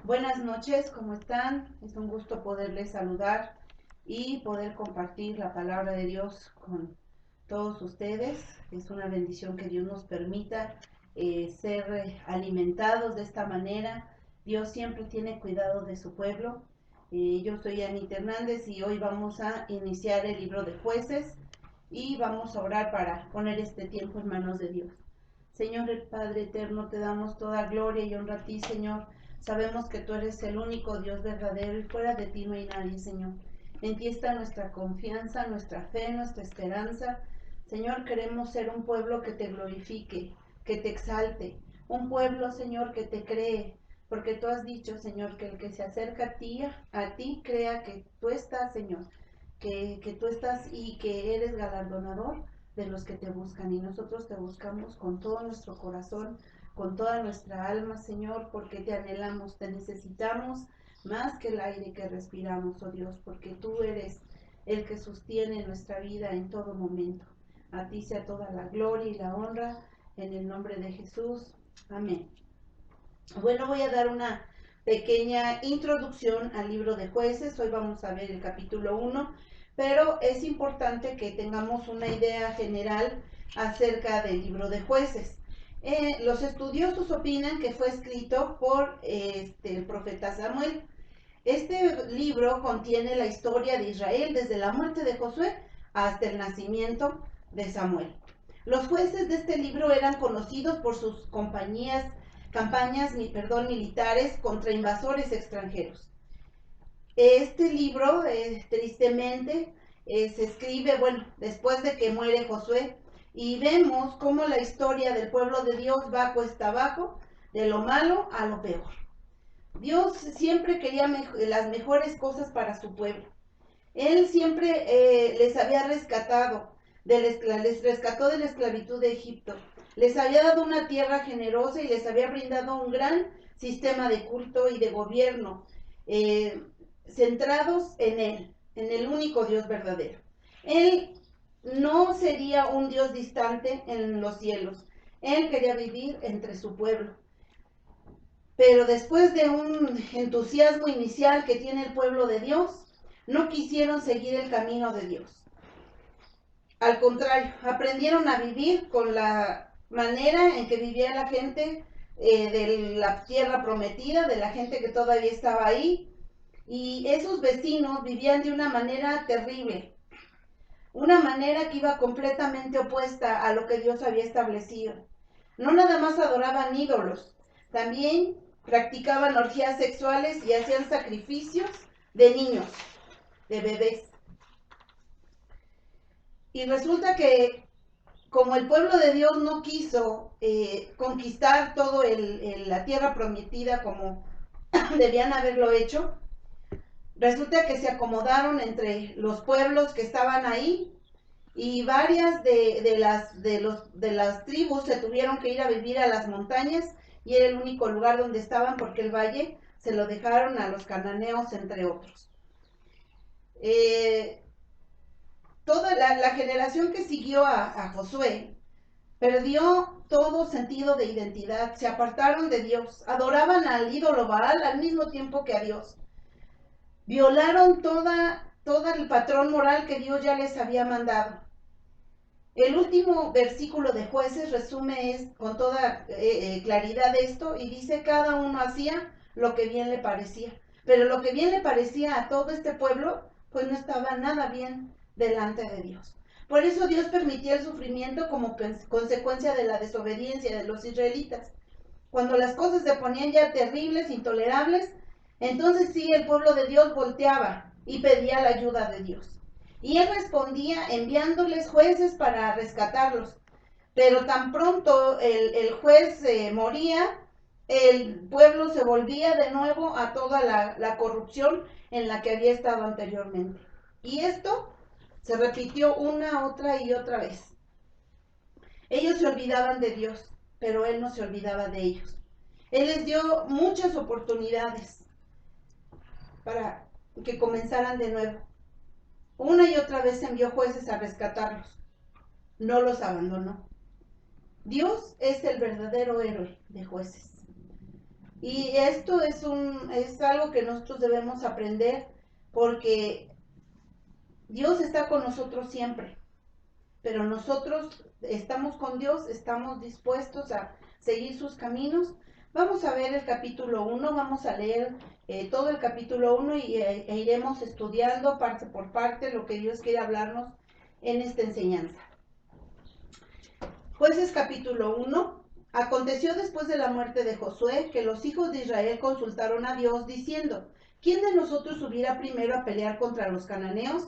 Buenas noches, ¿cómo están? Es un gusto poderles saludar y poder compartir la palabra de Dios con todos ustedes. Es una bendición que Dios nos permita ser alimentados de esta manera. Dios siempre tiene cuidado de su pueblo. Yo soy Anita Hernández y hoy vamos a iniciar el libro de Jueces y vamos a orar para poner este tiempo en manos de Dios. Señor el Padre eterno, te damos toda gloria y honra a ti, Señor. Sabemos que tú eres el único Dios verdadero y fuera de ti no hay nadie, Señor. En ti está nuestra confianza, nuestra fe, nuestra esperanza. Señor, queremos ser un pueblo que te glorifique, que te exalte. Un pueblo, Señor, que te cree. Porque tú has dicho, Señor, que el que se acerca a ti crea que tú estás, Señor. Que tú estás y que eres galardonador de los que te buscan, y nosotros te buscamos con todo nuestro corazón, con toda nuestra alma, Señor, porque te anhelamos, te necesitamos más que el aire que respiramos, oh Dios, porque tú eres el que sostiene nuestra vida en todo momento. A ti sea toda la gloria y la honra, en el nombre de Jesús. Amén. Bueno, voy a dar una pequeña introducción al libro de Jueces. Hoy vamos a ver el capítulo 1, pero es importante que tengamos una idea general acerca del libro de Jueces. Los estudiosos opinan que fue escrito por el profeta Samuel. Este libro contiene la historia de Israel desde la muerte de Josué hasta el nacimiento de Samuel. Los jueces de este libro eran conocidos por sus campañas militares contra invasores extranjeros. Este libro, tristemente, se escribe, después de que muere Josué, y vemos cómo la historia del pueblo de Dios va cuesta abajo, de lo malo a lo peor. Dios siempre quería las mejores cosas para su pueblo. Él siempre les había rescatado, les rescató de la esclavitud de Egipto. Les había dado una tierra generosa y les había brindado un gran sistema de culto y de gobierno, centrados en el único Dios verdadero. Él no sería un Dios distante en los cielos. Él quería vivir entre su pueblo. Pero después de un entusiasmo inicial que tiene el pueblo de Dios, no quisieron seguir el camino de Dios. Al contrario, aprendieron a vivir con la manera en que vivía la gente de la tierra prometida, de la gente que todavía estaba ahí. Y esos vecinos vivían de una manera terrible, una manera que iba completamente opuesta a lo que Dios había establecido. No nada más adoraban ídolos, también practicaban orgías sexuales y hacían sacrificios de niños, de bebés. Y resulta que como el pueblo de Dios no quiso conquistar todo la tierra prometida como debían haberlo hecho, resulta que se acomodaron entre los pueblos que estaban ahí, y varias de las tribus se tuvieron que ir a vivir a las montañas, y era el único lugar donde estaban porque el valle se lo dejaron a los cananeos, entre otros. Toda la generación que siguió a Josué perdió todo sentido de identidad, se apartaron de Dios, adoraban al ídolo Baal al mismo tiempo que a Dios. Violaron todo el patrón moral que Dios ya les había mandado. El último versículo de Jueces resume con toda claridad esto, y dice: cada uno hacía lo que bien le parecía. Pero lo que bien le parecía a todo este pueblo, pues no estaba nada bien delante de Dios. Por eso Dios permitía el sufrimiento como consecuencia de la desobediencia de los israelitas. Cuando las cosas se ponían ya terribles, intolerables, entonces sí, el pueblo de Dios volteaba y pedía la ayuda de Dios. Y él respondía enviándoles jueces para rescatarlos. Pero tan pronto el juez moría, el pueblo se volvía de nuevo a toda la corrupción en la que había estado anteriormente. Y esto se repitió una, otra y otra vez. Ellos se olvidaban de Dios, pero Él no se olvidaba de ellos. Él les dio muchas oportunidades para que comenzaran de nuevo. Una y otra vez envió jueces a rescatarlos. No los abandonó. Dios es el verdadero héroe de Jueces. Y esto es algo que nosotros debemos aprender, porque Dios está con nosotros siempre, pero nosotros estamos con Dios, estamos dispuestos a seguir sus caminos. Vamos a ver el capítulo 1, vamos a leer todo el capítulo 1 e iremos estudiando parte por parte lo que Dios quiere hablarnos en esta enseñanza. Jueces capítulo 1. Aconteció después de la muerte de Josué que los hijos de Israel consultaron a Dios diciendo: ¿quién de nosotros subiera primero a pelear contra los cananeos?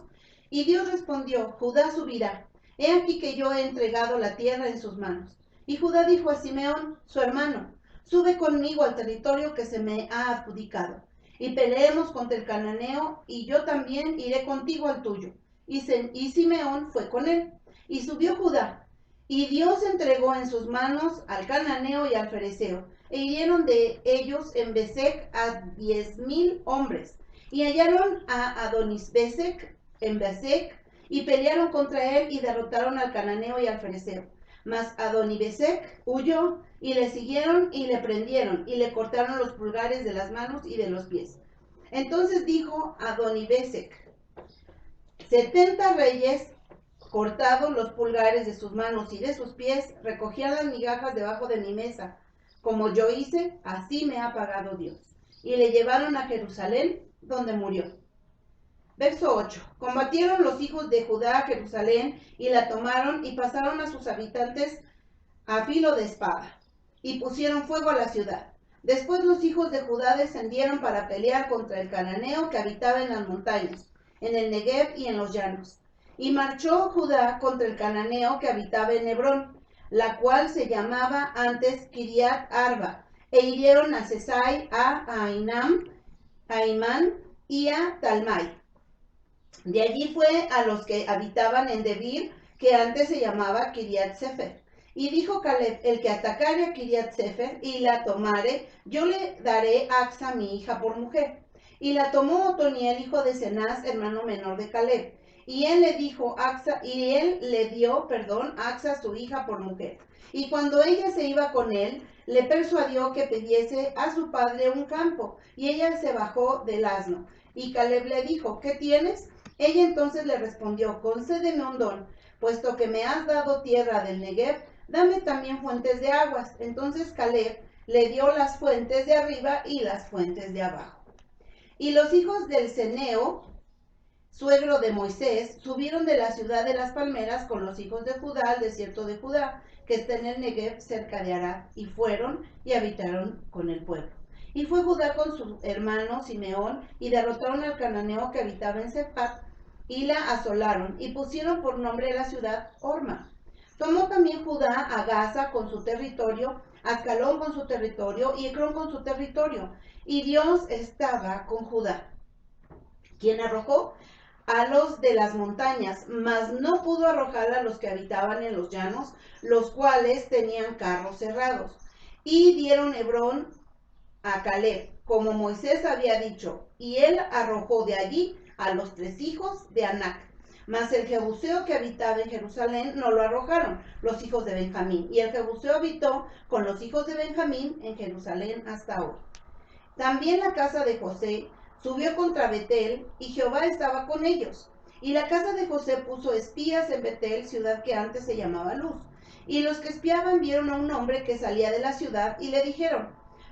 Y Dios respondió: Judá subirá. He aquí que yo he entregado la tierra en sus manos. Y Judá dijo a Simeón, su hermano: sube conmigo al territorio que se me ha adjudicado, y peleemos contra el cananeo, y yo también iré contigo al tuyo. Y Simeón fue con él. Y subió Judá, y Dios entregó en sus manos al cananeo y al fereceo, e hirieron de ellos en Besec a 10,000 hombres, y hallaron a Adonisbesec en Besec, y pelearon contra él, y derrotaron al cananeo y al fereceo. Mas Adonibesec huyó, y le siguieron, y le prendieron, y le cortaron los pulgares de las manos y de los pies. Entonces dijo Adonibesec: 70 reyes cortados los pulgares de sus manos y de sus pies, recogían las migajas debajo de mi mesa. Como yo hice, así me ha pagado Dios. Y le llevaron a Jerusalén, donde murió. Verso 8. Combatieron los hijos de Judá a Jerusalén, y la tomaron, y pasaron a sus habitantes a filo de espada, y pusieron fuego a la ciudad. Después los hijos de Judá descendieron para pelear contra el cananeo que habitaba en las montañas, en el Negev y en los llanos. Y marchó Judá contra el cananeo que habitaba en Hebrón, la cual se llamaba antes Kiriat Arba, e hirieron a Sesai, a Ainam, a Imán y a Talmai. De allí fue a los que habitaban en Debir, que antes se llamaba Kiriat Sefer. Y dijo Caleb: el que atacare a Kiriat Sefer y la tomare, yo le daré a Axa mi hija por mujer. Y la tomó Otoniel, hijo de Cenaz, hermano menor de Caleb. Y él le dio Axa su hija por mujer. Y cuando ella se iba con él, le persuadió que pidiese a su padre un campo. Y ella se bajó del asno. Y Caleb le dijo: ¿qué tienes? Ella entonces le respondió: concédeme un don, puesto que me has dado tierra del Negev, dame también fuentes de aguas. Entonces Caleb le dio las fuentes de arriba y las fuentes de abajo. Y los hijos del Ceneo, suegro de Moisés, subieron de la ciudad de las palmeras con los hijos de Judá al desierto de Judá, que está en el Negev cerca de Arad, y fueron y habitaron con el pueblo. Y fue Judá con su hermano Simeón, y derrotaron al cananeo que habitaba en Sephat, y la asolaron, y pusieron por nombre a la ciudad Horma. Tomó también Judá a Gaza con su territorio, Ascalón con su territorio, y Ecrón con su territorio. Y Dios estaba con Judá, quien arrojó a los de las montañas, mas no pudo arrojar a los que habitaban en los llanos, los cuales tenían carros cerrados. Y dieron Hebrón a Caleb, como Moisés había dicho, y él arrojó de allí a los 3 hijos de Anac. Mas el jebuseo que habitaba en Jerusalén no lo arrojaron los hijos de Benjamín, y el jebuseo habitó con los hijos de Benjamín en Jerusalén hasta hoy. También la casa de José subió contra Betel, y Jehová estaba con ellos. Y la casa de José puso espías en Betel, ciudad que antes se llamaba Luz. Y los que espiaban vieron a un hombre que salía de la ciudad, y le dijeron: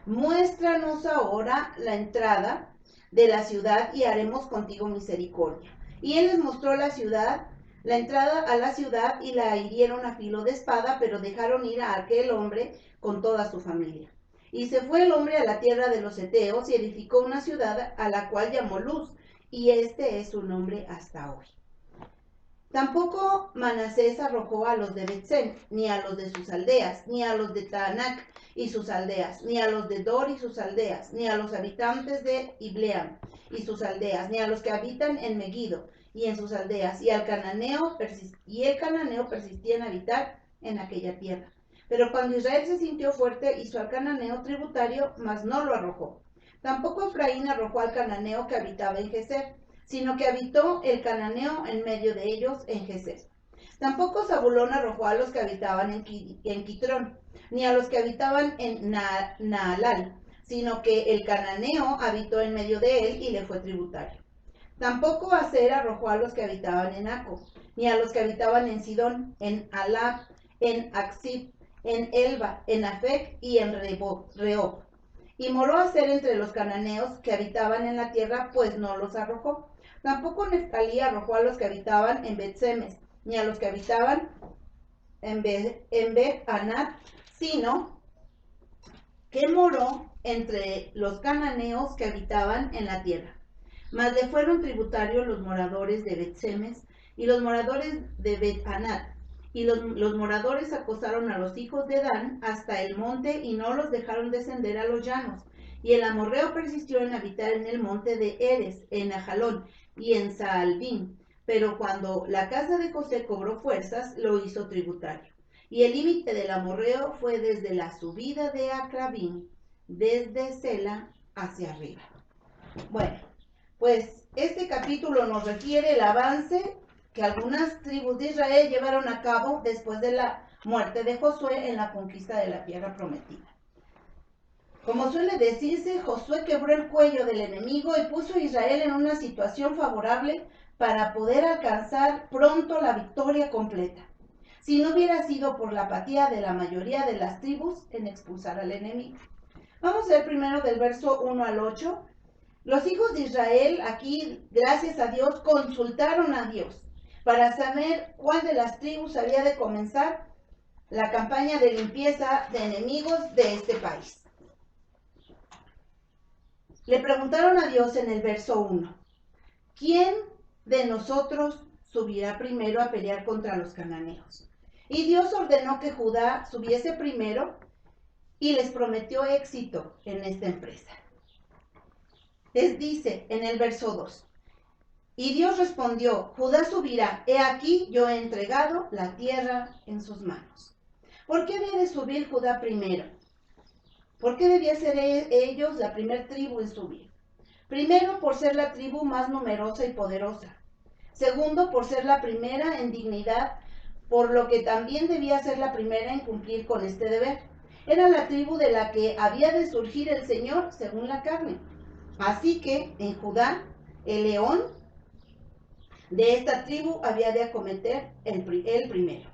muéstranos ahora la entrada de la ciudad, y haremos contigo misericordia. Y él les mostró la ciudad, la entrada a la ciudad, y la hirieron a filo de espada, pero dejaron ir a aquel hombre con toda su familia. Y se fue el hombre a la tierra de los heteos, y edificó una ciudad a la cual llamó Luz, y este es su nombre hasta hoy. Tampoco Manasés arrojó a los de Betzén, ni a los de sus aldeas, ni a los de Taanac y sus aldeas, ni a los de Dor y sus aldeas, ni a los habitantes de Ibleam y sus aldeas, ni a los que habitan en Megiddo y en sus aldeas, y el cananeo persistía en habitar en aquella tierra. Pero cuando Israel se sintió fuerte, hizo al cananeo tributario, mas no lo arrojó. Tampoco Efraín arrojó al cananeo que habitaba en Geser, sino que habitó el cananeo en medio de ellos en Geser. Tampoco Zabulón arrojó a los que habitaban en Quitrón, ni a los que habitaban en Naalal, sino que el cananeo habitó en medio de él y le fue tributario. Tampoco Aser arrojó a los que habitaban en Aco, ni a los que habitaban en Sidón, en Alab, en Aksib, en Elba, en Afec y en Rehob. Y moró Aser entre los cananeos que habitaban en la tierra, pues no los arrojó. Tampoco Neftalí arrojó a los que habitaban en Bet-Semes, ni a los que habitaban en Bet-Anat, sino que moró entre los cananeos que habitaban en la tierra. Mas le fueron tributarios los moradores de Bet-Semes y los moradores de Bet-Anat. Y los moradores acosaron a los hijos de Dan hasta el monte y no los dejaron descender a los llanos. Y el amorreo persistió en habitar en el monte de Eres, en Ajalón y en Saalbín. Pero cuando la casa de José cobró fuerzas, lo hizo tributario. Y el límite del amorreo fue desde la subida de Acrabín, desde Sela hacia arriba. Bueno, pues este capítulo nos refiere el avance que algunas tribus de Israel llevaron a cabo después de la muerte de Josué en la conquista de la tierra prometida. Como suele decirse, Josué quebró el cuello del enemigo y puso a Israel en una situación favorable para poder alcanzar pronto la victoria completa, si no hubiera sido por la apatía de la mayoría de las tribus en expulsar al enemigo. Vamos a ver primero del verso 1 al 8. Los hijos de Israel aquí, gracias a Dios, consultaron a Dios para saber cuál de las tribus había de comenzar la campaña de limpieza de enemigos de este país. Le preguntaron a Dios en el verso 1, ¿quién de nosotros subirá primero a pelear contra los cananeos? Y Dios ordenó que Judá subiese primero y les prometió éxito en esta empresa. Les dice en el verso 2, y Dios respondió, Judá subirá, he aquí yo he entregado la tierra en sus manos. ¿Por qué había de subir Judá primero? ¿Por qué debía ser ellos la primer tribu en subir? Primero, por ser la tribu más numerosa y poderosa. Segundo, por ser la primera en dignidad, por lo que también debía ser la primera en cumplir con este deber. Era la tribu de la que había de surgir el Señor según la carne. Así que en Judá, el león de esta tribu había de acometer el primero.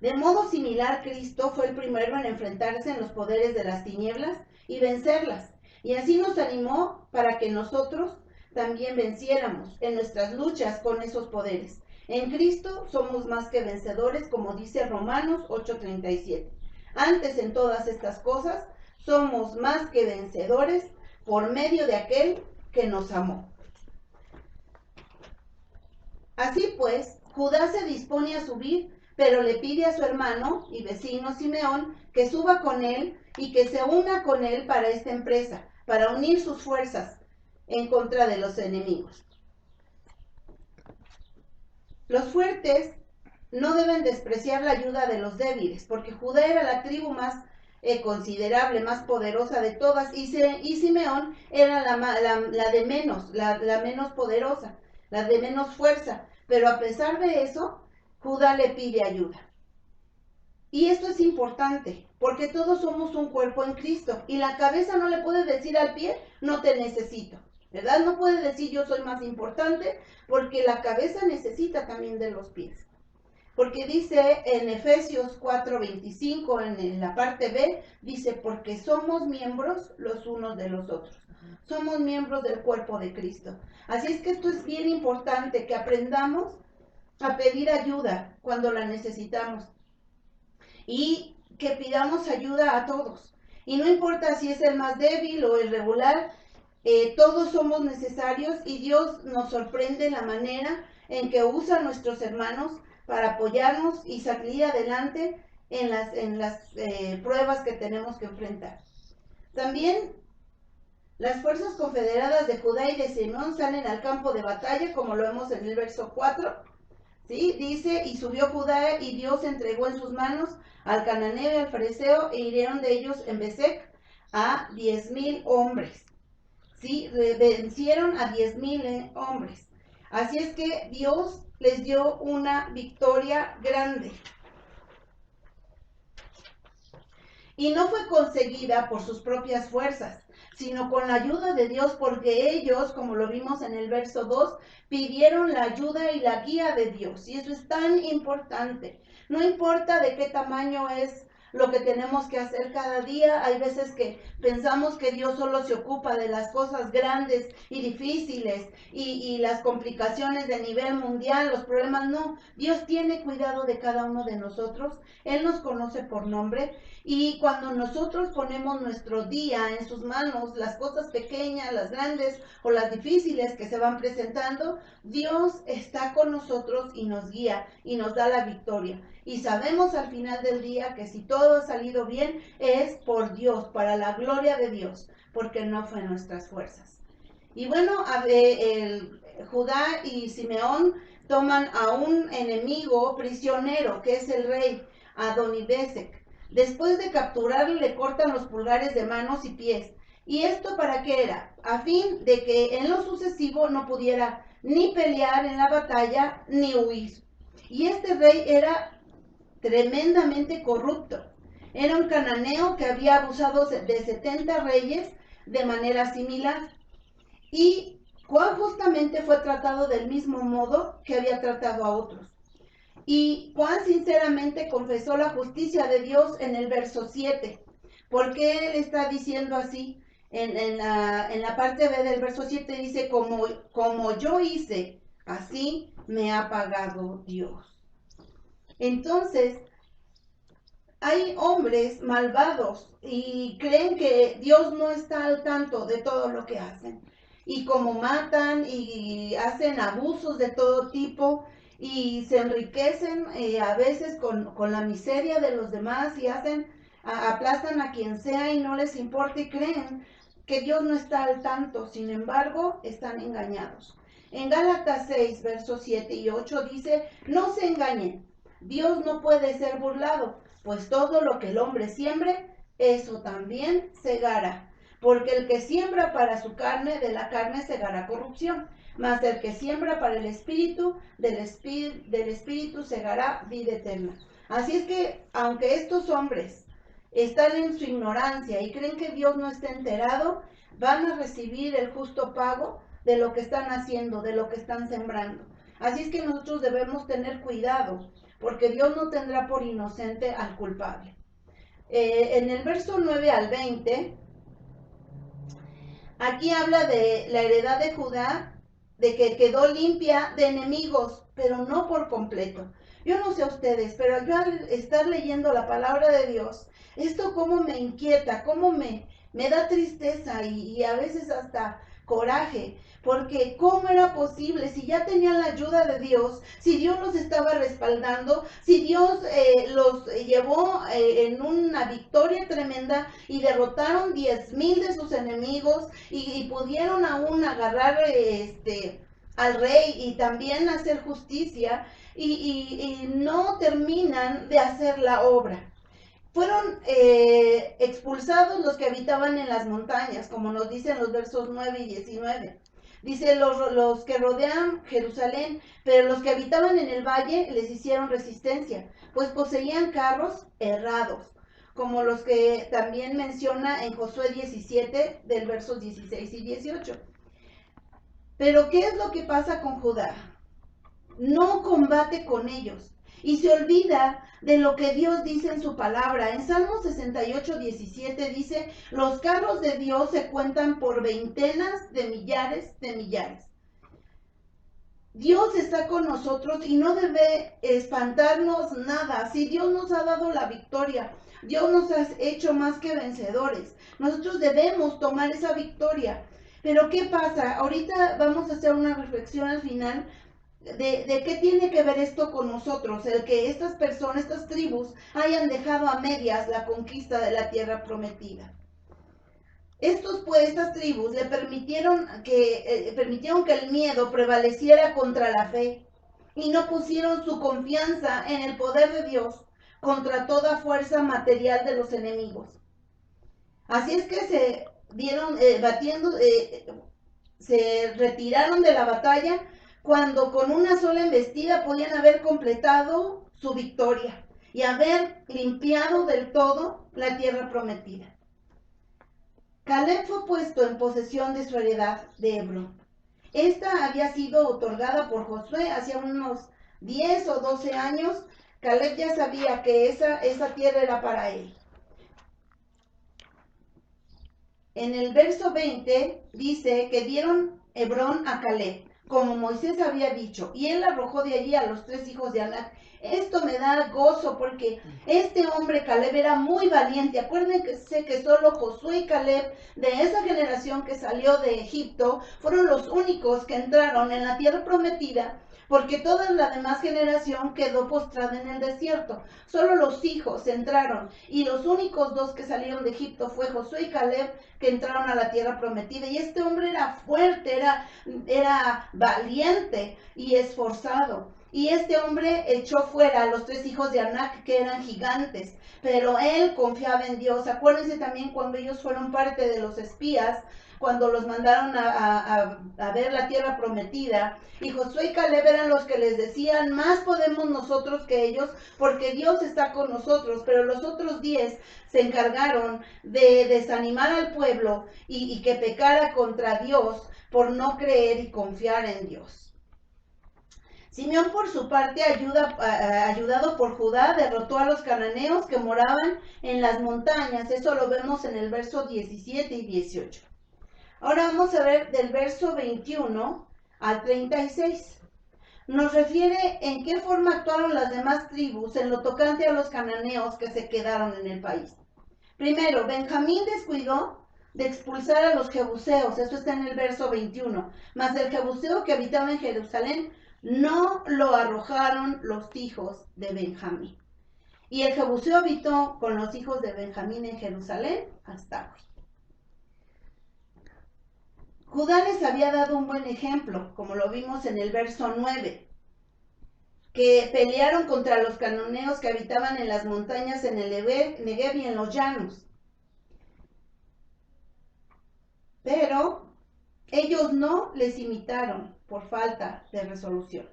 De modo similar, Cristo fue el primero en enfrentarse en los poderes de las tinieblas y vencerlas. Y así nos animó para que nosotros también venciéramos en nuestras luchas con esos poderes. En Cristo somos más que vencedores, como dice Romanos 8:37. Antes en todas estas cosas somos más que vencedores por medio de aquel que nos amó. Así pues, Judá se dispone a subir, pero le pide a su hermano y vecino Simeón que suba con él y que se una con él para esta empresa, para unir sus fuerzas en contra de los enemigos. Los fuertes no deben despreciar la ayuda de los débiles, porque Judá era la tribu más considerable, más poderosa de todas, y Simeón era la de menos, la menos poderosa, la de menos fuerza. Pero a pesar de eso, Judá le pide ayuda. Y esto es importante, porque todos somos un cuerpo en Cristo, y la cabeza no le puede decir al pie, no te necesito, ¿verdad? No puede decir yo soy más importante, porque la cabeza necesita también de los pies. Porque dice en Efesios 4:25, en la parte B, dice, porque somos miembros los unos de los otros. Somos miembros del cuerpo de Cristo. Así es que esto es bien importante, que aprendamos a pedir ayuda cuando la necesitamos. Y que pidamos ayuda a todos. Y no importa si es el más débil o el regular, todos somos necesarios y Dios nos sorprende la manera en que usa a nuestros hermanos para apoyarnos y salir adelante en las pruebas que tenemos que enfrentar. También las fuerzas confederadas de Judá y de Simeón salen al campo de batalla, como lo vemos en el verso 4. ¿Sí? Dice, y subió Judá y Dios entregó en sus manos al cananeo y al fereceo e hirieron de ellos en Besec a 10,000 hombres. ¿Sí? Vencieron a 10,000 hombres. Así es que Dios les dio una victoria grande. y no fue conseguida por sus propias fuerzas, sino con la ayuda de Dios, porque ellos, como lo vimos en el verso 2, pidieron la ayuda y la guía de Dios. Y eso es tan importante. No importa de qué tamaño es lo que tenemos que hacer cada día. Hay veces que pensamos que Dios solo se ocupa de las cosas grandes y difíciles y las complicaciones de nivel mundial, los problemas. No, Dios tiene cuidado de cada uno de nosotros. Él nos conoce por nombre, y cuando nosotros ponemos nuestro día en sus manos, las cosas pequeñas, las grandes o las difíciles que se van presentando, Dios está con nosotros y nos guía y nos da la victoria. Y sabemos al final del día que si todo ha salido bien es por Dios, para la gloria de Dios, porque no fue en nuestras fuerzas. Y bueno, Judá y Simeón toman a un enemigo prisionero, que es el rey Adonibesec. Después de capturarlo, le cortan los pulgares de manos y pies. ¿Y esto para qué era? A fin de que en lo sucesivo no pudiera ni pelear en la batalla ni huir. Y este rey era tremendamente corrupto. Era un cananeo que había abusado de 70 reyes de manera similar. Y Juan justamente fue tratado del mismo modo que había tratado a otros. Y Juan sinceramente confesó la justicia de Dios en el verso 7. ¿Por qué él está diciendo así? En la parte B del verso 7 dice, como yo hice, así me ha pagado Dios. Entonces, hay hombres malvados y creen que Dios no está al tanto de todo lo que hacen. Y como matan y hacen abusos de todo tipo y se enriquecen a veces con la miseria de los demás y aplastan a quien sea y no les importa y creen que Dios no está al tanto. Sin embargo, están engañados. En Gálatas 6, versos 7 y 8 dice, no se engañen, Dios no puede ser burlado, pues todo lo que el hombre siembre, eso también segará. Porque el que siembra para su carne, de la carne segará corrupción. Mas el que siembra para el espíritu, del espíritu segará vida eterna. Así es que, aunque estos hombres están en su ignorancia y creen que Dios no está enterado, van a recibir el justo pago de lo que están haciendo, de lo que están sembrando. Así es que nosotros debemos tener cuidado, porque Dios no tendrá por inocente al culpable. En el verso 9 al 20, aquí habla de la heredad de Judá, de que quedó limpia de enemigos, pero no por completo. Yo no sé a ustedes, pero yo al estar leyendo la palabra de Dios, esto como me inquieta, como me da tristeza y a veces hasta coraje, porque ¿cómo era posible si ya tenían la ayuda de Dios, si Dios los estaba respaldando, si Dios los llevó en una victoria tremenda y derrotaron 10,000 de sus enemigos y pudieron aún agarrar al rey y también hacer justicia y no terminan de hacer la obra? Fueron expulsados los que habitaban en las montañas, como nos dicen los versos 9 y 19. Dice, los que rodean Jerusalén, pero los que habitaban en el valle les hicieron resistencia, pues poseían carros errados, como los que también menciona en Josué 17, del versos 16 y 18. Pero ¿qué es lo que pasa con Judá? No combate con ellos y se olvida de lo que Dios dice en su palabra. En Salmo 68, 17 dice, los carros de Dios se cuentan por veintenas de millares de millares. Dios está con nosotros y no debe espantarnos nada. Si Dios nos ha dado la victoria, Dios nos ha hecho más que vencedores. Nosotros debemos tomar esa victoria. Pero ¿qué pasa? Ahorita vamos a hacer una reflexión al final de qué tiene que ver esto con nosotros, el que estas personas, estas tribus, hayan dejado a medias la conquista de la tierra prometida. Estas tribus le permitieron que el miedo prevaleciera contra la fe y no pusieron su confianza en el poder de Dios contra toda fuerza material de los enemigos. Así es que se dieron se retiraron de la batalla cuando con una sola embestida podían haber completado su victoria. y haber limpiado del todo la tierra prometida. Caleb fue puesto en posesión de su heredad de Hebrón. Esta había sido otorgada por Josué hace unos 10 o 12 años. Caleb ya sabía que esa tierra era para él. En el verso 20 dice que dieron Hebrón a Caleb, como Moisés había dicho, y él arrojó de allí a los 3 hijos de Anac. Esto me da gozo porque este hombre Caleb era muy valiente. Acuérdense que solo Josué y Caleb de esa generación que salió de Egipto fueron los únicos que entraron en la tierra prometida, porque toda la demás generación quedó postrada en el desierto. Solo los hijos entraron, y los únicos 2 que salieron de Egipto fue Josué y Caleb, que entraron a la tierra prometida. Y este hombre era fuerte, era valiente y esforzado. Y este hombre echó fuera a los 3 hijos de Anac, que eran gigantes, pero él confiaba en Dios. Acuérdense también cuando ellos fueron parte de los espías, cuando los mandaron a ver la tierra prometida, y Josué y Caleb eran los que les decían, más podemos nosotros que ellos, porque Dios está con nosotros. Pero los otros 10 se encargaron de desanimar al pueblo y que pecara contra Dios por no creer y confiar en Dios. Simeón, por su parte, ayudado por Judá, derrotó a los cananeos que moraban en las montañas. Eso lo vemos en el verso 17 y 18. Ahora vamos a ver del verso 21 al 36. Nos refiere en qué forma actuaron las demás tribus en lo tocante a los cananeos que se quedaron en el país. Primero, Benjamín descuidó de expulsar a los jebuseos. Eso está en el verso 21. Mas el jebuseo que habitaba en Jerusalén no lo arrojaron los hijos de Benjamín. Y el jebuseo habitó con los hijos de Benjamín en Jerusalén hasta hoy. Judá les había dado un buen ejemplo, como lo vimos en el verso 9, que pelearon contra los cananeos que habitaban en las montañas, en el Negev y en los llanos. Pero ellos no les imitaron por falta de resolución.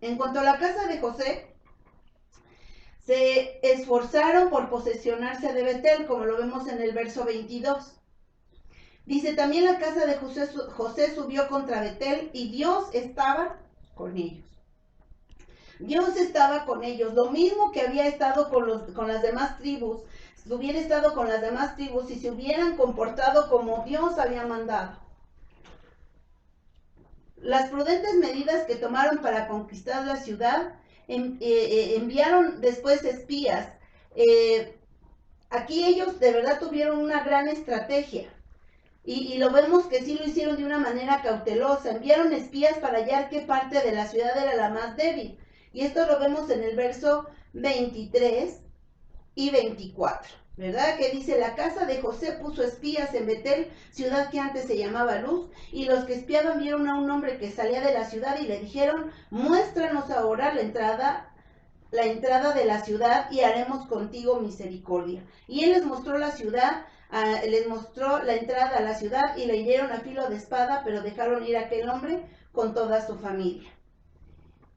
En cuanto a la casa de José, se esforzaron por posesionarse de Betel, como lo vemos en el verso 22. Dice, también la casa de José subió contra Betel y Dios estaba con ellos. Dios estaba con ellos, lo mismo que había estado con las demás tribus. Si hubiera estado con las demás tribus y se hubieran comportado como Dios había mandado. Las prudentes medidas que tomaron para conquistar la ciudad, enviaron después espías. Aquí ellos de verdad tuvieron una gran estrategia. Y lo vemos que sí lo hicieron de una manera cautelosa. Enviaron espías para hallar qué parte de la ciudad era la más débil. Y esto lo vemos en el verso 23 y 24, ¿verdad? Que dice, la casa de José puso espías en Betel, ciudad que antes se llamaba Luz, y los que espiaban vieron a un hombre que salía de la ciudad y le dijeron, muéstranos ahora la entrada de la ciudad y haremos contigo misericordia. Y él les mostró la ciudad, les mostró la entrada a la ciudad y le hirieron a filo de espada, pero dejaron ir a aquel hombre con toda su familia.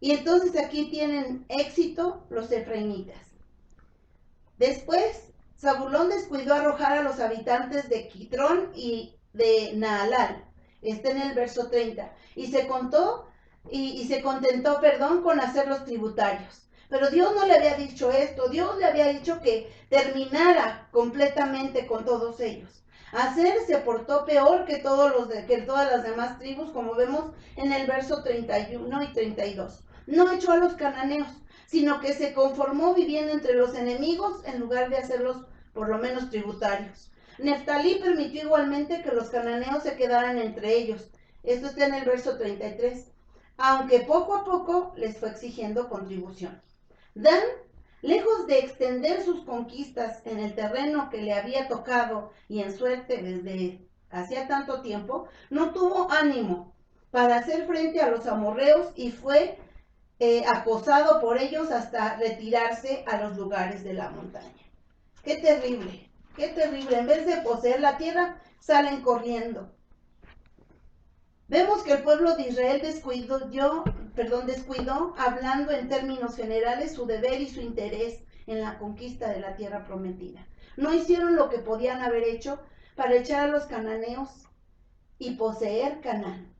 Y entonces aquí tienen éxito los efraimitas. Después, Zabulón descuidó arrojar a los habitantes de Quitrón y de Naalal. Está en el verso 30. Y se contentó, con hacerlos tributarios. Pero Dios no le había dicho esto. Dios le había dicho que terminara completamente con todos ellos. Aser se portó peor que todas las demás tribus, como vemos en el verso 31 y 32. No echó a los cananeos, sino que se conformó viviendo entre los enemigos en lugar de hacerlos por lo menos tributarios. Neftalí permitió igualmente que los cananeos se quedaran entre ellos. Esto está en el verso 33. Aunque poco a poco les fue exigiendo contribución. Dan, lejos de extender sus conquistas en el terreno que le había tocado y en suerte desde hacía tanto tiempo, no tuvo ánimo para hacer frente a los amorreos y fue acosado por ellos hasta retirarse a los lugares de la montaña. Qué terrible, qué terrible. En vez de poseer la tierra, salen corriendo. Vemos que el pueblo de Israel descuidó, hablando en términos generales, su deber y su interés en la conquista de la tierra prometida. No hicieron lo que podían haber hecho para echar a los cananeos y poseer Canaán.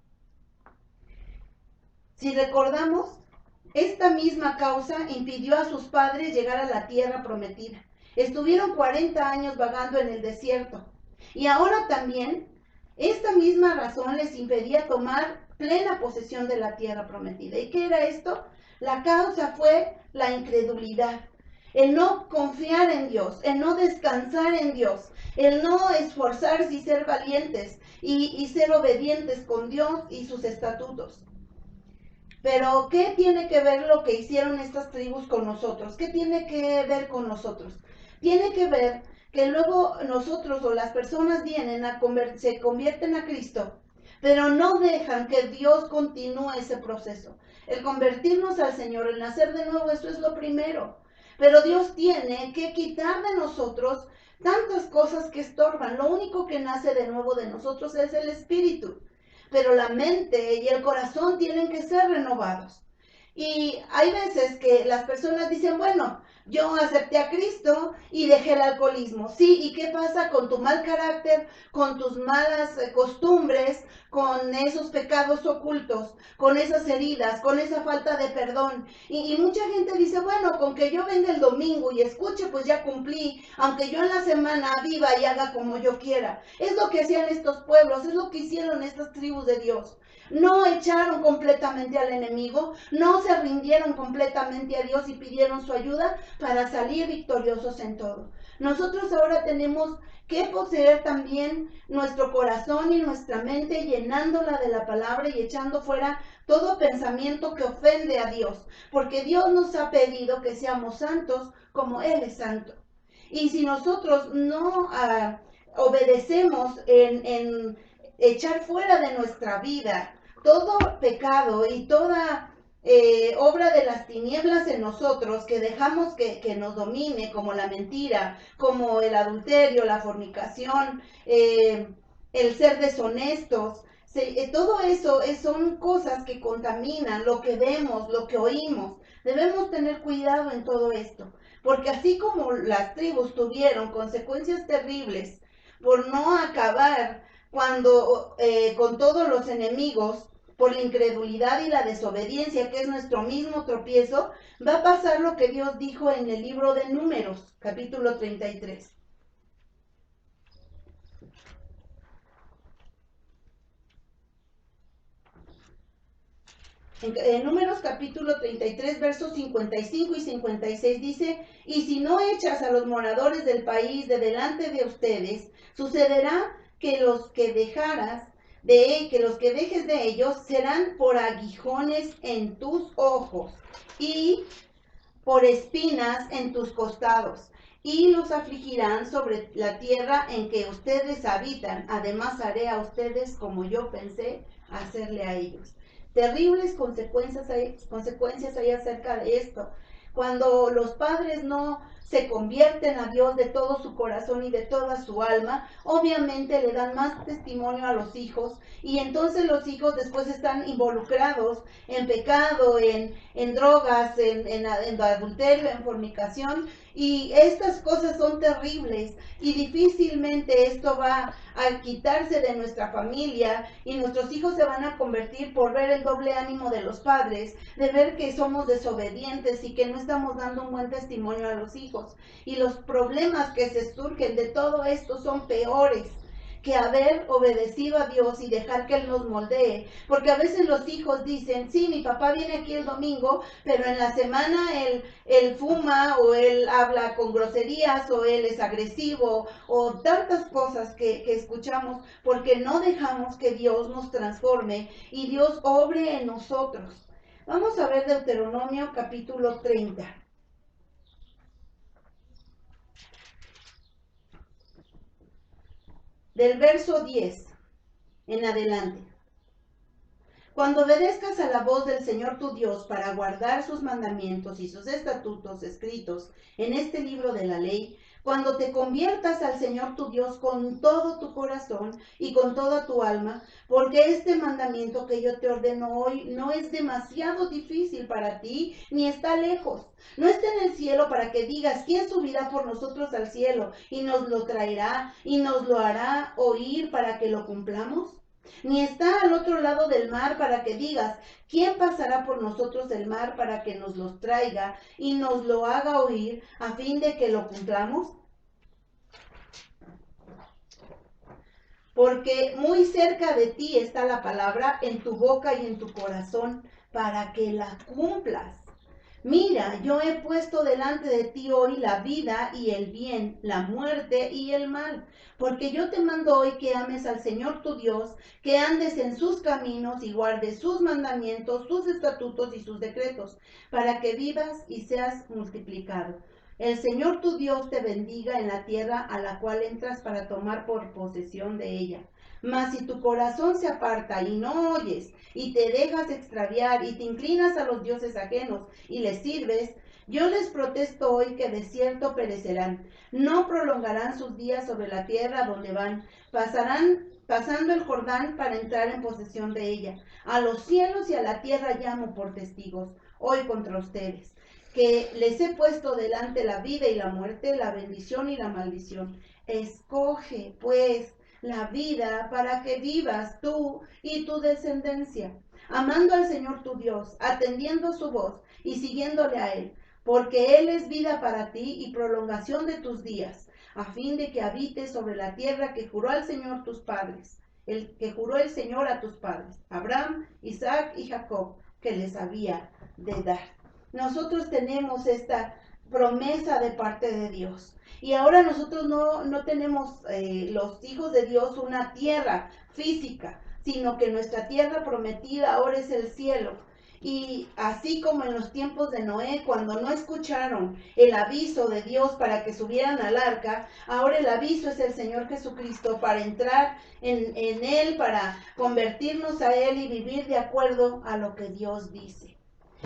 Si recordamos, esta misma causa impidió a sus padres llegar a la tierra prometida. Estuvieron 40 años vagando en el desierto. Y ahora también, esta misma razón les impedía tomar plena posesión de la tierra prometida. ¿Y qué era esto? La causa fue la incredulidad, el no confiar en Dios, el no descansar en Dios, el no esforzarse y ser valientes y ser obedientes con Dios y sus estatutos. Pero, ¿qué tiene que ver lo que hicieron estas tribus con nosotros? ¿Qué tiene que ver con nosotros? Tiene que ver que luego nosotros o las personas vienen se convierten a Cristo, pero no dejan que Dios continúe ese proceso. El convertirnos al Señor, el nacer de nuevo, eso es lo primero. Pero Dios tiene que quitar de nosotros tantas cosas que estorban. Lo único que nace de nuevo de nosotros es el Espíritu. Pero la mente y el corazón tienen que ser renovados. Y hay veces que las personas dicen, bueno, yo acepté a Cristo y dejé el alcoholismo. Sí, ¿y qué pasa con tu mal carácter, con tus malas costumbres, con esos pecados ocultos, con esas heridas, con esa falta de perdón? Y mucha gente dice, bueno, con que yo venga el domingo y escuche, pues ya cumplí, aunque yo en la semana viva y haga como yo quiera. Es lo que hacían estos pueblos, es lo que hicieron estas tribus de Dios. No echaron completamente al enemigo, no se rindieron completamente a Dios y pidieron su ayuda para salir victoriosos en todo. Nosotros ahora tenemos que poseer también nuestro corazón y nuestra mente, llenándola de la palabra y echando fuera todo pensamiento que ofende a Dios, porque Dios nos ha pedido que seamos santos como Él es santo. Y si nosotros no obedecemos en echar fuera de nuestra vida todo pecado y toda obra de las tinieblas en nosotros, que dejamos que nos domine, como la mentira, como el adulterio, la fornicación, el ser deshonestos, todo eso son cosas que contaminan lo que vemos, lo que oímos. Debemos tener cuidado en todo esto, porque así como las tribus tuvieron consecuencias terribles por no acabar con todos los enemigos, por la incredulidad y la desobediencia, que es nuestro mismo tropiezo, va a pasar lo que Dios dijo en el libro de Números, capítulo 33. En Números capítulo 33, versos 55 y 56 dice, y si no echas a los moradores del país de delante de ustedes, sucederá que los que dejes de ellos serán por aguijones en tus ojos y por espinas en tus costados, y los afligirán sobre la tierra en que ustedes habitan. Además haré a ustedes como yo pensé hacerle a ellos. Terribles consecuencias hay acerca de esto. Cuando los padres no se convierten a Dios de todo su corazón y de toda su alma, obviamente le dan más testimonio a los hijos, y entonces los hijos después están involucrados en pecado, en drogas, en adulterio, en fornicación, y estas cosas son terribles y difícilmente esto va a quitarse de nuestra familia, y nuestros hijos se van a convertir por ver el doble ánimo de los padres, de ver que somos desobedientes y que no estamos dando un buen testimonio a los hijos. Y los problemas que se surgen de todo esto son peores que haber obedecido a Dios y dejar que Él nos moldee. Porque a veces los hijos dicen, sí, mi papá viene aquí el domingo, pero en la semana él fuma, o él habla con groserías, o él es agresivo, o tantas cosas que escuchamos, porque no dejamos que Dios nos transforme y Dios obre en nosotros. Vamos a ver Deuteronomio capítulo 30. Del verso 10 en adelante. Cuando obedezcas a la voz del Señor tu Dios para guardar sus mandamientos y sus estatutos escritos en este libro de la ley, Cuando te conviertas al Señor tu Dios con todo tu corazón y con toda tu alma, porque este mandamiento que yo te ordeno hoy no es demasiado difícil para ti, ni está lejos. No está en el cielo para que digas, ¿quién subirá por nosotros al cielo y nos lo traerá y nos lo hará oír para que lo cumplamos? Ni está al otro lado del mar para que digas, ¿quién pasará por nosotros el mar para que nos los traiga y nos lo haga oír a fin de que lo cumplamos? Porque muy cerca de ti está la palabra, en tu boca y en tu corazón, para que la cumplas. Mira, yo he puesto delante de ti hoy la vida y el bien, la muerte y el mal, porque yo te mando hoy que ames al Señor tu Dios, que andes en sus caminos y guardes sus mandamientos, sus estatutos y sus decretos, para que vivas y seas multiplicado. El Señor tu Dios te bendiga en la tierra a la cual entras para tomar por posesión de ella. Mas si tu corazón se aparta y no oyes, y te dejas extraviar y te inclinas a los dioses ajenos y les sirves, yo les protesto hoy que de cierto perecerán. No prolongarán sus días sobre la tierra donde van. Pasando el Jordán para entrar en posesión de ella. A los cielos y a la tierra llamo por testigos hoy contra ustedes, que les he puesto delante la vida y la muerte, la bendición y la maldición. Escoge, pues, la vida para que vivas tú y tu descendencia, amando al Señor tu Dios, atendiendo su voz y siguiéndole a Él, porque Él es vida para ti y prolongación de tus días, a fin de que habites sobre la tierra que juró al Señor tus padres, el que juró el Señor a tus padres, Abraham, Isaac y Jacob, que les había de dar. Nosotros tenemos esta promesa de parte de Dios. Y ahora nosotros no tenemos los hijos de Dios una tierra física, sino que nuestra tierra prometida ahora es el cielo. Y así como en los tiempos de Noé, cuando no escucharon el aviso de Dios para que subieran al arca, ahora el aviso es el Señor Jesucristo para entrar en Él, para convertirnos a Él y vivir de acuerdo a lo que Dios dice.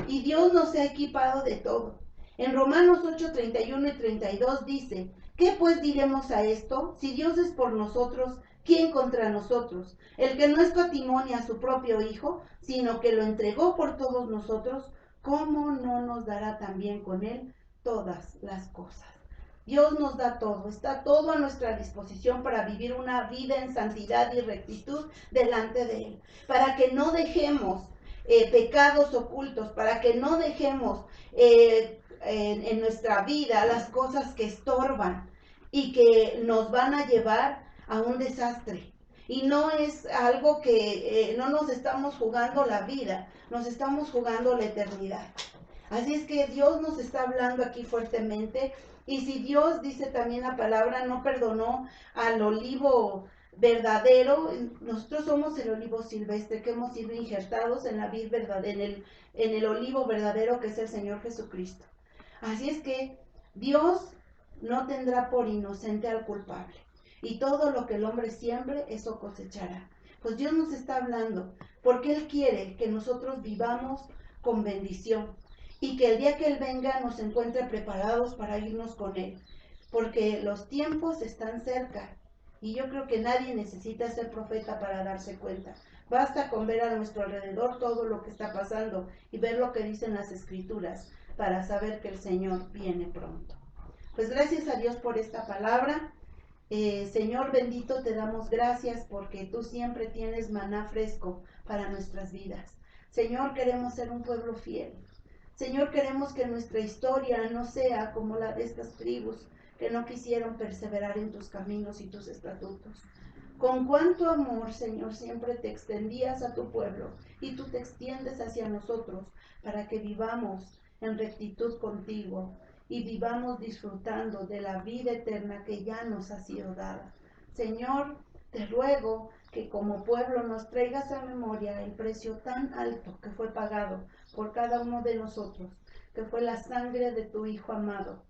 Y Dios nos ha equipado de todo. En Romanos 8, 31 y 32 dice, ¿qué pues diremos a esto? Si Dios es por nosotros, ¿quién contra nosotros? El que no escatimó ni a su propio Hijo, sino que lo entregó por todos nosotros, ¿cómo no nos dará también con Él todas las cosas? Dios nos da todo, está todo a nuestra disposición para vivir una vida en santidad y rectitud delante de Él, para que no dejemos pecados ocultos, para que no dejemos en nuestra vida las cosas que estorban y que nos van a llevar a un desastre. Y no es algo que no nos estamos jugando la vida, nos estamos jugando la eternidad. Así es que Dios nos está hablando aquí fuertemente. Y si Dios, dice también la palabra, no perdonó al olivo verdadero, nosotros somos el olivo silvestre que hemos sido injertados en la vid verdadera, en el olivo verdadero que es el Señor Jesucristo. Así es que Dios no tendrá por inocente al culpable, y todo lo que el hombre siembre, eso cosechará. Pues Dios nos está hablando porque Él quiere que nosotros vivamos con bendición y que el día que Él venga nos encuentre preparados para irnos con Él, porque los tiempos están cerca. Y yo creo que nadie necesita ser profeta para darse cuenta. Basta con ver a nuestro alrededor todo lo que está pasando y ver lo que dicen las Escrituras para saber que el Señor viene pronto. Pues gracias a Dios por esta palabra. Señor bendito, te damos gracias porque tú siempre tienes maná fresco para nuestras vidas. Señor, queremos ser un pueblo fiel. Señor, queremos que nuestra historia no sea como la de estas tribus que no quisieron perseverar en tus caminos y tus estatutos. Con cuánto amor, Señor, siempre te extendías a tu pueblo y tú te extiendes hacia nosotros para que vivamos en rectitud contigo y vivamos disfrutando de la vida eterna que ya nos ha sido dada. Señor, te ruego que como pueblo nos traigas a memoria el precio tan alto que fue pagado por cada uno de nosotros, que fue la sangre de tu Hijo amado,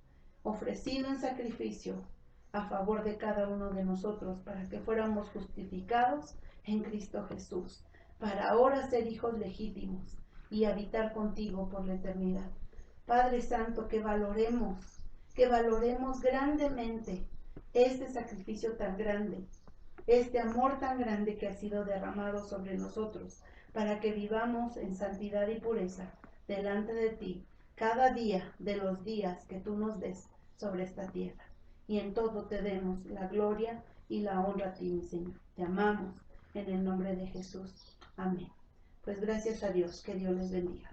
ofrecido en sacrificio a favor de cada uno de nosotros, para que fuéramos justificados en Cristo Jesús, para ahora ser hijos legítimos y habitar contigo por la eternidad. Padre Santo, que valoremos que valoremos grandemente este sacrificio tan grande, este amor tan grande que ha sido derramado sobre nosotros, para que vivamos en santidad y pureza delante de ti cada día de los días que tú nos des sobre esta tierra. Y en todo te demos la gloria y la honra a ti, mi Señor. Te amamos en el nombre de Jesús. Amén. Pues gracias a Dios. Que Dios les bendiga.